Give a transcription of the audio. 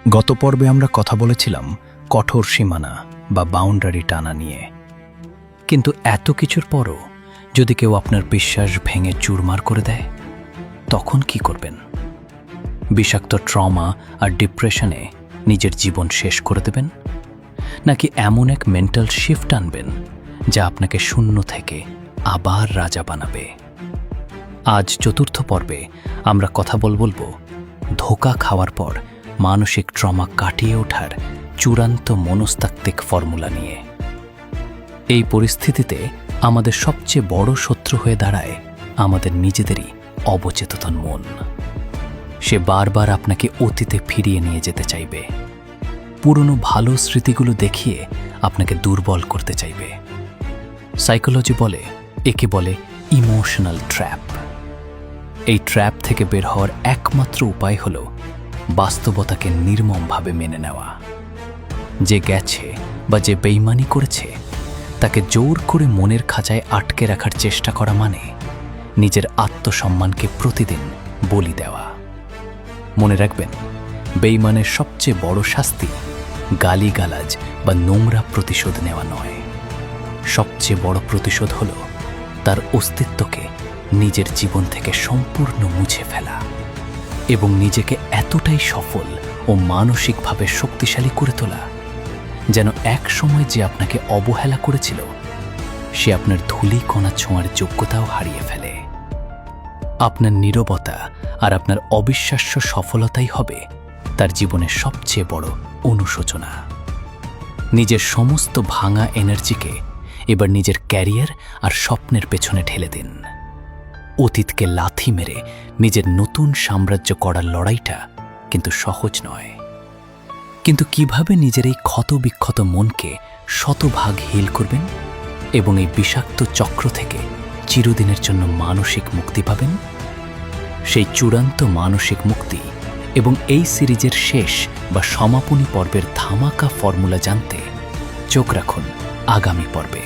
গত পর্বে আমরা কথা বলেছিলাম কঠোর সীমানা বা বাউন্ডারি টানা নিয়ে। কিন্তু এত কিছুর পরও যদি কেউ আপনার বিশ্বাস ভেঙে চুরমার করে দেয়, তখন কি করবেন? বিষাক্ত ট্রমা আর ডিপ্রেশনে নিজের জীবন শেষ করে দেবেন, নাকি এমন এক মেন্টাল শিফট আনবেন যা আপনাকে শূন্য থেকে আবার রাজা বানাবে? আজ চতুর্থ পর্বে আমরা কথা বলবো ধোঁকা খাওয়ার পর মানসিক ট্রমা কাটিয়ে ওঠার চূড়ান্ত মনস্তাত্ত্বিক ফর্মুলা নিয়ে। এই পরিস্থিতিতে আমাদের সবচেয়ে বড় শত্রু হয়ে দাঁড়ায় আমাদের নিজেদেরই অবচেতন মন। সে বারবার আপনাকে অতীতে ফিরিয়ে নিয়ে যেতে চাইবে, পুরনো ভালো স্মৃতিগুলো দেখিয়ে আপনাকে দুর্বল করতে চাইবে। সাইকোলজি বলে একে বলে ইমোশনাল ট্র্যাপ। এই ট্র্যাপ থেকে বের হওয়ার একমাত্র উপায় হল বাস্তবতাকে নির্মমভাবে মেনে নেওয়া। যে গেছে বা যে বেইমানি করেছে তাকে জোর করে মনের খাঁচায় আটকে রাখার চেষ্টা করা মানে নিজের আত্মসম্মানকে প্রতিদিন বলি দেওয়া। মনে রাখবেন, বেইমানের সবচেয়ে বড় শাস্তি গালিগালাজ বা নোংরা প্রতিশোধ নেওয়া নয়। সবচেয়ে বড় প্রতিশোধ হল তার অস্তিত্বকে নিজের জীবন থেকে সম্পূর্ণ মুছে ফেলা এবং নিজেকে এতটাই সফল ও মানসিকভাবে শক্তিশালী করে তোলা যেন এক সময় যে আপনাকে অবহেলা করেছিল সে আপনার ধূলিকণা ছোঁয়ার যোগ্যতাও হারিয়ে ফেলে। আপনার নীরবতা আর আপনার অবিশ্বাস্য সফলতাই হবে তার জীবনের সবচেয়ে বড় অনুশোচনা। নিজের সমস্ত ভাঙা এনার্জিকে এবার নিজের ক্যারিয়ার আর স্বপ্নের পেছনে ঠেলে দিন। অতীতকে লাথি মেরে নিজের নতুন সাম্রাজ্য করার লড়াইটা কিন্তু সহজ নয়। কিন্তু কিভাবে নিজের এই ক্ষতবিক্ষত মনকে শতভাগ হিল করবেন এবং এই বিষাক্ত চক্র থেকে চিরদিনের জন্য মানসিক মুক্তি পাবেন? সেই চূড়ান্ত মানসিক মুক্তি এবং এই সিরিজের শেষ বা সমাপনী পর্বের ধামাকা ফর্মুলা জানতে চোখ রাখুন আগামী পর্বে।